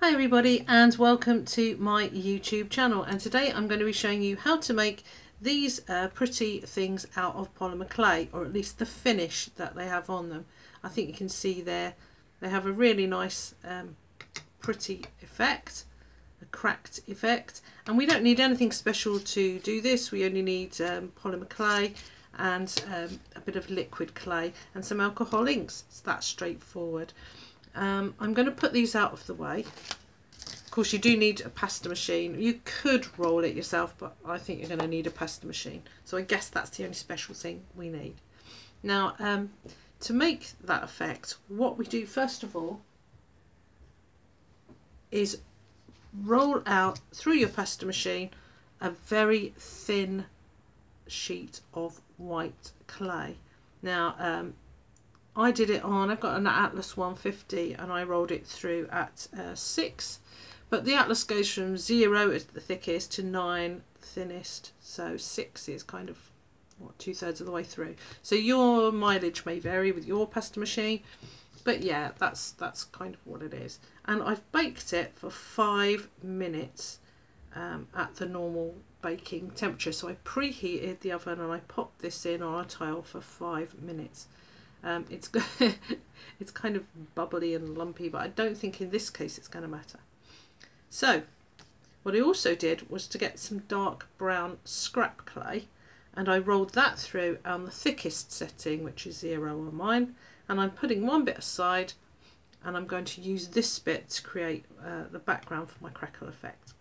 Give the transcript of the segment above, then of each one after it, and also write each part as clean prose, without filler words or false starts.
Hi everybody and welcome to my YouTube channel, and today I'm going to be showing you how to make these pretty things out of polymer clay, or at least the finish that they have on them. I think you can see there they have a really nice pretty effect, a cracked effect, and we don't need anything special to do this. We only need polymer clay and a bit of liquid clay and some alcohol inks. It's that straightforward. I'm going to put these out of the way. Of course, you do need a pasta machine. You could roll it yourself, but I think you're going to need a pasta machine. So I guess that's the only special thing we need. Now, to make that effect, what we do first of all is roll out through your pasta machine a very thin sheet of white clay. Now, I did it on, I've got an Atlas 150 and I rolled it through at 6, but the Atlas goes from 0 is the thickest to 9 thinnest, so 6 is kind of what, 2/3 of the way through. So your mileage may vary with your pasta machine, but yeah, that's kind of what it is. And I've baked it for 5 minutes at the normal baking temperature. So I preheated the oven and I popped this in on a tile for 5 minutes. It's it's kind of bubbly and lumpy, but I don't think in this case it's going to matter. So what I also did was to get some dark brown scrap clay, and I rolled that through on the thickest setting, which is 0 on mine, and I'm putting one bit aside and I'm going to use this bit to create the background for my crackle effect.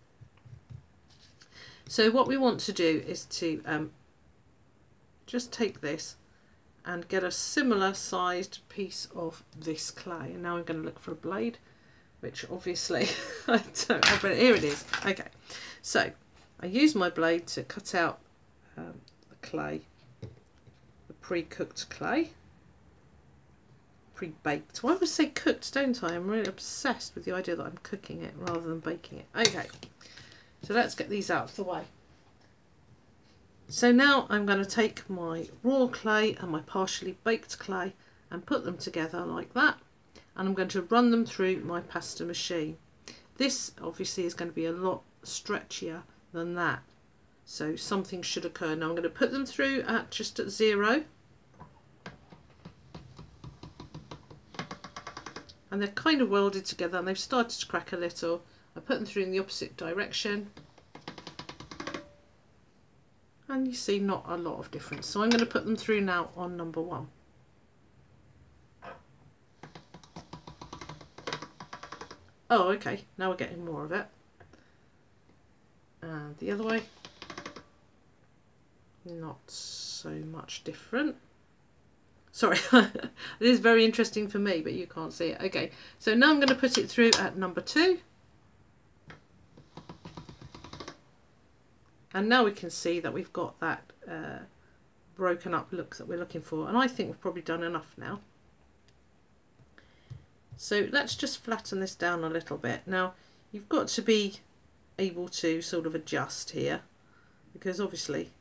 So what we want to do is to just take this and get a similar sized piece of this clay. And now I'm going to look for a blade, which obviously I don't have, but here it is. Okay, so I use my blade to cut out the clay, the pre-cooked clay, pre-baked. Well, I always say cooked, don't I? I'm really obsessed with the idea that I'm cooking it rather than baking it. Okay, so let's get these out of the way. So now I'm going to take my raw clay and my partially baked clay and put them together like that, and I'm going to run them through my pasta machine. This obviously is going to be a lot stretchier than that, so something should occur. Now I'm going to put them through at just at 0, and they're kind of welded together and they've started to crack a little. I put them through in the opposite direction, and you see not a lot of difference. So I'm going to put them through now on number 1. Oh, okay, now we're getting more of it. And the other way, not so much different. Sorry, this is very interesting for me, but you can't see it. Okay, so now I'm going to put it through at number 2. And now we can see that we've got that broken up look that we're looking for, and I think we've probably done enough now. So let's just flatten this down a little bit. Now you've got to be able to sort of adjust here, because obviously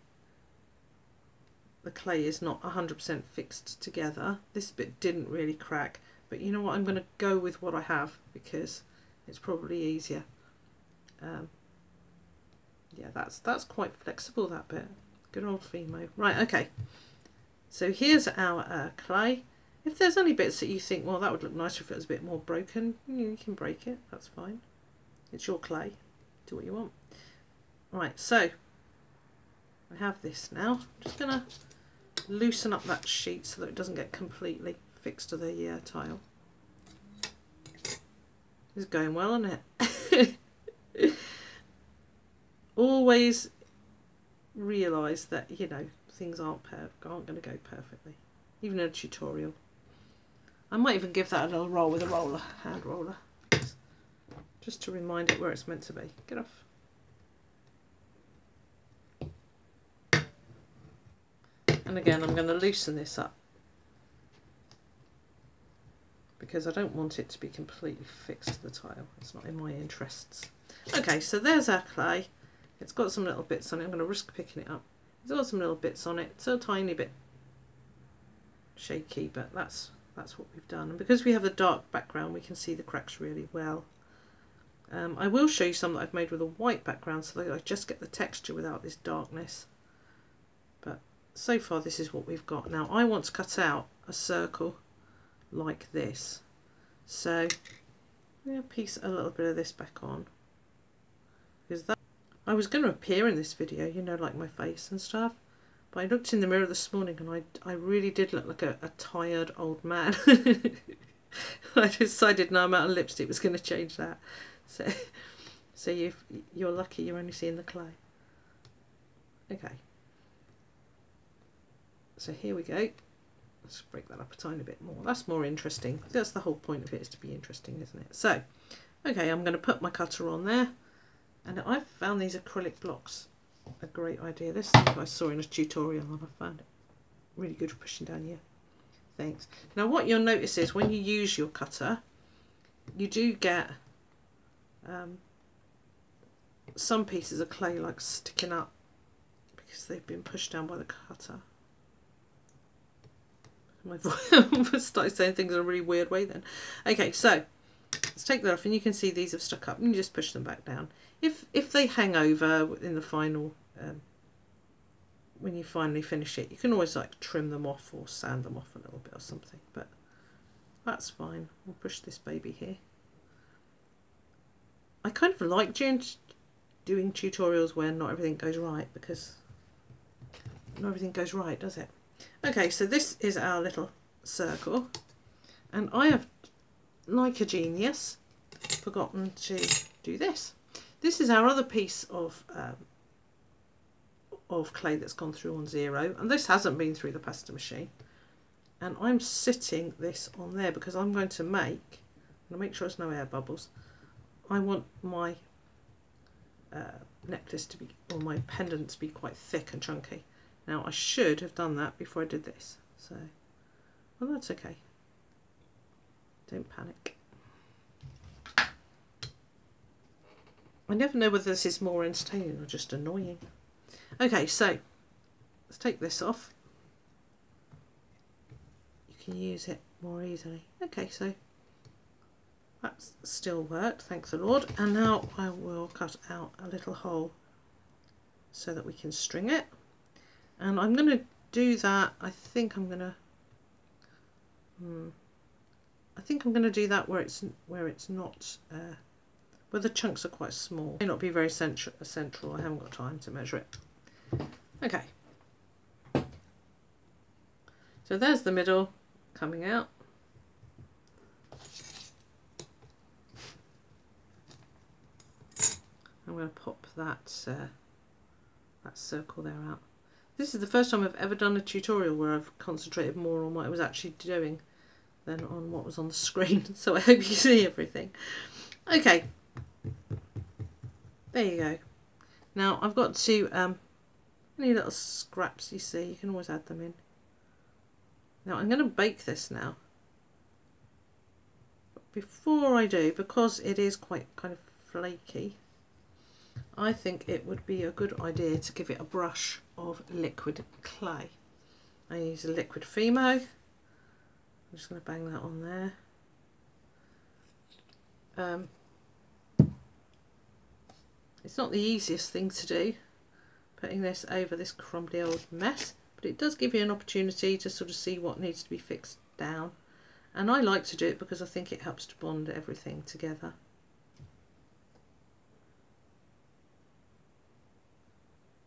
the clay is not 100% fixed together. This bit didn't really crack, but you know what, I'm going to go with what I have because it's probably easier. Yeah, that's quite flexible, that bit. Good old Fimo. Right, okay. So here's our clay. If there's any bits that you think, well, that would look nicer if it was a bit more broken, you can break it. That's fine. It's your clay. Do what you want. Right, so I have this now. I'm just going to loosen up that sheet so that it doesn't get completely fixed to the tile. It's going well, isn't it? Always realise that, you know, things aren't going to go perfectly, even in a tutorial. I might even give that a little roll with a roller, hand roller, just to remind it where it's meant to be. Get off. And again, I'm going to loosen this up because I don't want it to be completely fixed to the tile. It's not in my interests. Okay, so there's our clay. It's got some little bits on it. I'm going to risk picking it up. It's got some little bits on it. It's a tiny bit shaky, but that's what we've done. And because we have a dark background, we can see the cracks really well. I will show you some that I've made with a white background so that I just get the texture without this darkness. But so far this is what we've got. Now I want to cut out a circle like this. So I'm going to piece a little bit of this back on. Because that, I was going to appear in this video, you know, like my face and stuff. But I looked in the mirror this morning and I really did look like a tired old man. I decided no amount of lipstick was going to change that. So you're lucky you're only seeing the clay. Okay. So here we go. Let's break that up a tiny bit more. That's more interesting. That's the whole point of it, is to be interesting, isn't it? So, okay, I'm going to put my cutter on there. And I've found these acrylic blocks a great idea. This thing I saw in a tutorial and I found it really good for pushing down your things. Now what you'll notice is when you use your cutter, you do get some pieces of clay like sticking up because they've been pushed down by the cutter. My voice started saying things in a really weird way then. Okay, so let's take that off, and you can see these have stuck up, and you just push them back down. If they hang over in the final, when you finally finish it, you can always like trim them off or sand them off a little bit or something, but that's fine. We'll push this baby here. I kind of like doing tutorials where not everything goes right, because not everything goes right, does it? Okay, so this is our little circle, and I have, like a genius, forgotten to do this. This is our other piece of clay that's gone through on 0, and this hasn't been through the pasta machine. And I'm sitting this on there because I'm going to make sure there's no air bubbles. I want my necklace to be, or my pendant to be, quite thick and chunky. Now I should have done that before I did this, so well, that's okay. Don't panic. I never know whether this is more entertaining or just annoying. Okay, so let's take this off. You can use it more easily. Okay, so that's still worked, thanks the Lord. And now I will cut out a little hole so that we can string it. And I'm going to do that. I think I'm going to do that where it's not where the chunks are quite small. It may not be very central. I haven't got time to measure it. Okay. So there's the middle coming out. I'm going to pop that circle there out. This is the first time I've ever done a tutorial where I've concentrated more on what I was actually doing than on what was on the screen, so I hope you see everything. Okay, there you go. Now I've got to, any little scraps you see, you can always add them in. Now I'm going to bake this now. But before I do, because it is quite kind of flaky, I think it would be a good idea to give it a brush of liquid clay. I use a liquid Fimo. I'm just going to bang that on there. It's not the easiest thing to do, putting this over this crumbly old mess, but it does give you an opportunity to sort of see what needs to be fixed down. And I like to do it because I think it helps to bond everything together.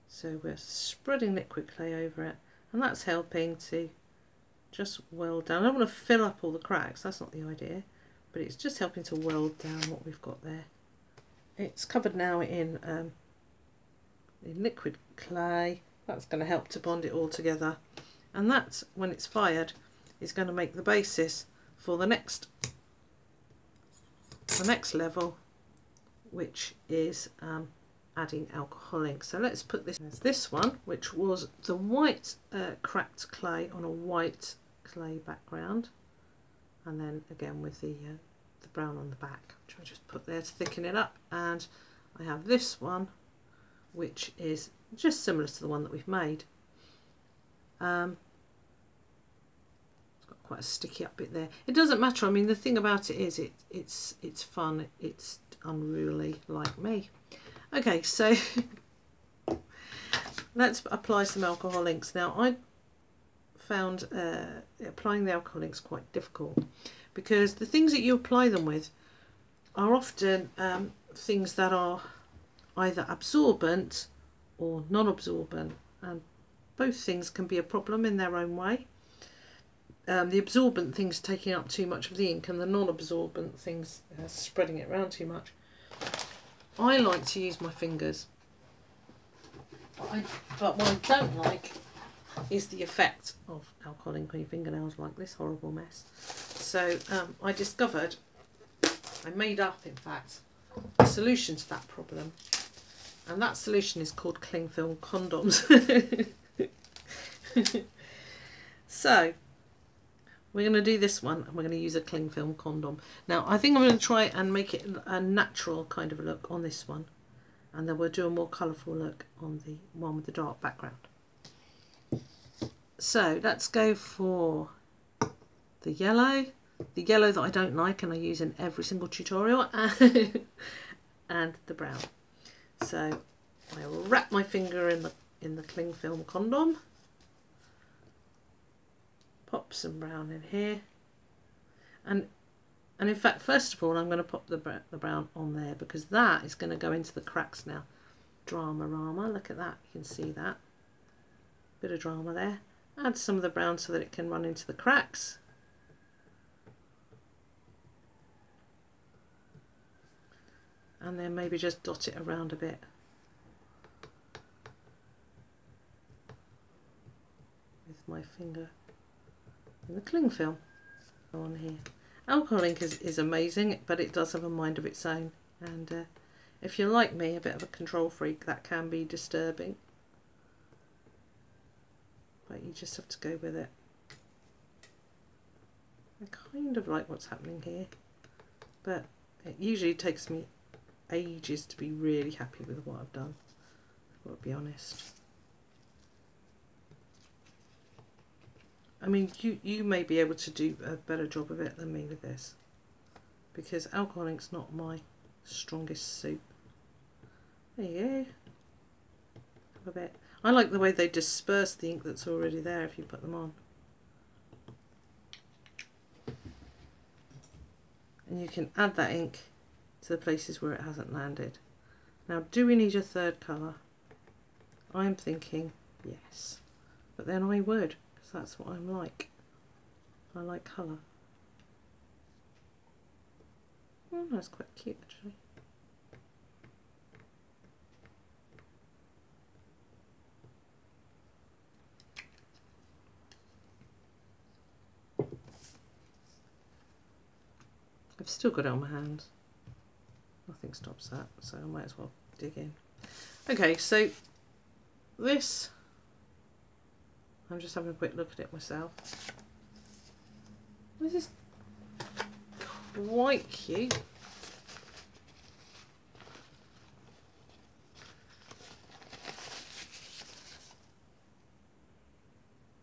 So we're spreading liquid clay over it, and that's helping to just weld down. I don't want to fill up all the cracks, that's not the idea, but it's just helping to weld down what we've got there. It's covered now in liquid clay. That's going to help to bond it all together, and that, when it's fired, is going to make the basis for the next level, which is adding alcohol ink. So let's put this one, which was the white cracked clay on a white clay background, and then again with the brown on the back, which I just put there to thicken it up. And I have this one, which is just similar to the one that we've made. It's got quite a sticky up bit there. It doesn't matter. I mean, the thing about it is it's fun. It's unruly like me. Okay, so let's apply some alcohol inks. Now I found applying the alcohol inks quite difficult because the things that you apply them with are often things that are either absorbent or non-absorbent, and both things can be a problem in their own way. The absorbent things taking up too much of the ink and the non-absorbent things spreading it around too much. I like to use my fingers, but what I don't like is the effect of alcohol ink on your fingernails, like this horrible mess. So I discovered, I made up in fact, a solution to that problem, and that solution is called cling film condoms. So we're going to do this one, and we're going to use a cling film condom. Now I think I'm going to try and make it a natural kind of a look on this one, and then we'll do a more colourful look on the one with the dark background. So let's go for the yellow that I don't like and I use in every single tutorial, and the brown. So I wrap my finger in the cling film condom, pop some brown in here, and in fact first of all I'm going to pop the brown on there, because that is going to go into the cracks now. Drama-rama, look at that, you can see that bit of drama there. Add some of the brown so that it can run into the cracks. And then maybe just dot it around a bit. With my finger in the cling film on here. Alcohol ink is amazing, but it does have a mind of its own. And if you're like me, a bit of a control freak, that can be disturbing. But you just have to go with it. I kind of like what's happening here, but it usually takes me ages to be really happy with what I've done, I've got to be honest. I mean, you may be able to do a better job of it than me with this, because alcohol ink's not my strongest suit. There you go. Have a bit. I like the way they disperse the ink that's already there if you put them on. And you can add that ink to the places where it hasn't landed. Now, do we need a third colour? I'm thinking yes, but then I would, because that's what I'm like. I like colour. Oh, that's quite cute actually. I've still got it on my hands. Nothing stops that, so I might as well dig in. Okay, so this, I'm just having a quick look at it myself. This is quite cute.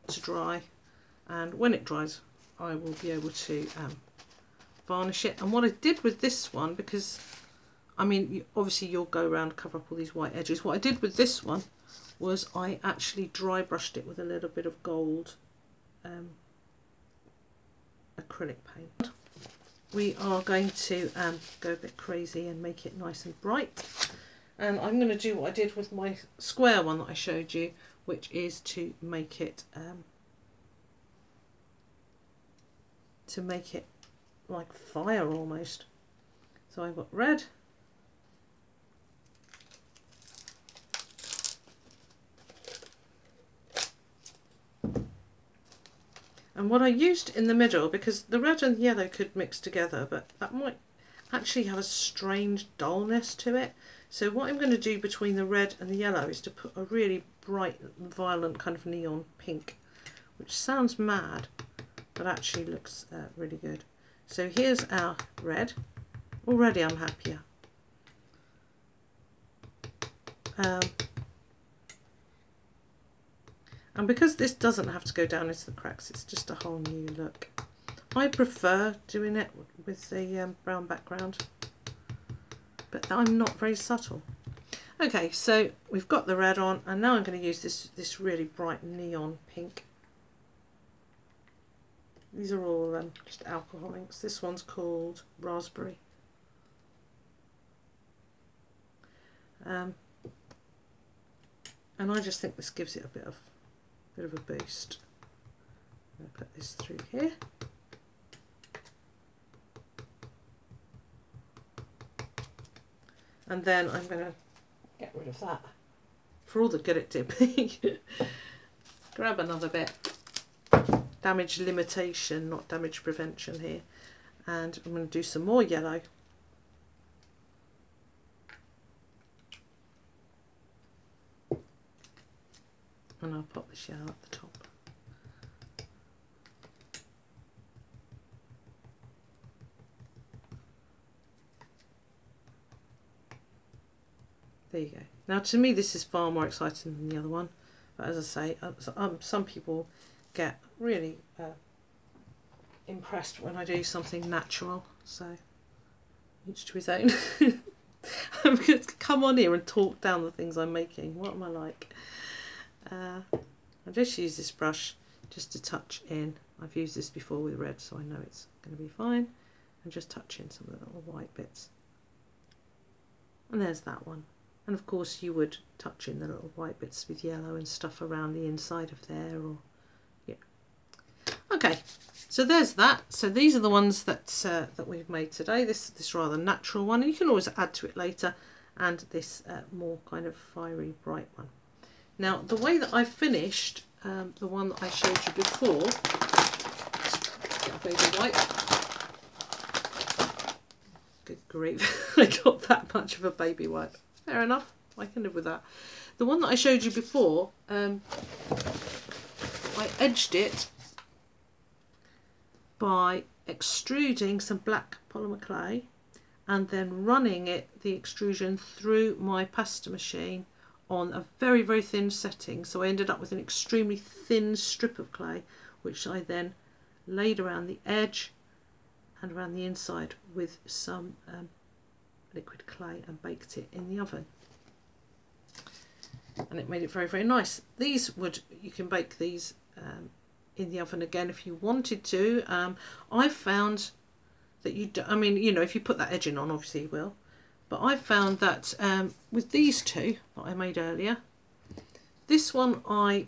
To dry, and when it dries I will be able to varnish it. And what I did with this one, because I mean obviously you'll go around, cover up all these white edges, what I did with this one was I actually dry brushed it with a little bit of gold acrylic paint. We are going to go a bit crazy and make it nice and bright, and I'm going to do what I did with my square one that I showed you, which is to make it like fire almost. So I've got red, and what I used in the middle, because the red and yellow could mix together, but that might actually have a strange dullness to it. So what I'm going to do between the red and the yellow is to put a really bright, violent kind of neon pink, which sounds mad, but actually looks really good. So here's our red. Already I'm happier. And because this doesn't have to go down into the cracks, it's just a whole new look. I prefer doing it with the brown background. but I'm not very subtle. Okay, so we've got the red on, and now I'm going to use this really bright neon pink. These are all just alcohol inks. This one's called Raspberry. And I just think this gives it a bit of a boost. I'm going to put this through here. And then I'm going to get rid of that for all the good it did me. Grab another bit. Damage limitation, not damage prevention here. And I'm going to do some more yellow. And I'll pop this yellow at the top. There you go. Now to me this is far more exciting than the other one, but as I say, some people get really impressed when I do something natural, so each to his own. I'm going to come on here and talk down the things I'm making. What am I like? I'll just use this brush just to touch in. I've used this before with red, so I know it's going to be fine. And just touch in some of the little white bits. And there's that one. And of course you would touch in the little white bits with yellow and stuff around the inside of there, or yeah. Okay, so there's that. So these are the ones that that we've made today. This rather natural one, and you can always add to it later, and this more kind of fiery bright one. Now the way that I finished the one that I showed you before, baby white. Good grief, I got that much of a baby white. Fair enough, I can live with that. The one that I showed you before, I edged it by extruding some black polymer clay and then running the extrusion through my pasta machine on a very, very thin setting. So I ended up with an extremely thin strip of clay, which I then laid around the edge and around the inside with some liquid clay and baked it in the oven, and it made it very, very nice. You can bake these in the oven again if you wanted to. I found that if you put that edging on, obviously you will, but I found that with these two that I made earlier, this one I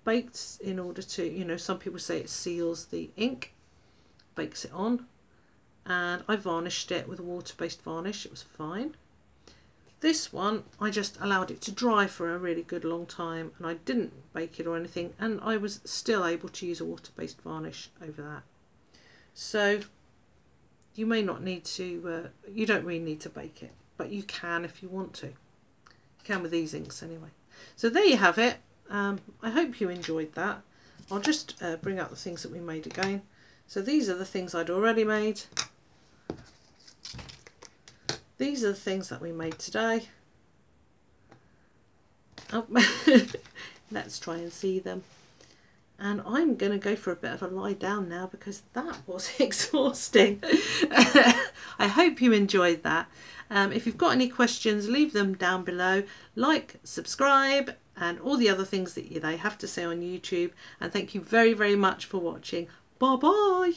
baked in order to, some people say it seals the ink, bakes it on, and I varnished it with a water-based varnish. It was fine. This one I just allowed it to dry for a really good long time, and I didn't bake it or anything, and I was still able to use a water-based varnish over that. So you may not need to, you don't really need to bake it, but you can if you want to. You can with these inks anyway. So there you have it. I hope you enjoyed that. I'll just bring out the things that we made again. So these are the things I'd already made. These are the things that we made today. Oh, let's try and see them. And I'm going to go for a bit of a lie down now because that was exhausting. I hope you enjoyed that. If you've got any questions, leave them down below. Like, subscribe, and all the other things that they have to say on YouTube. And thank you very, very much for watching. Bye bye.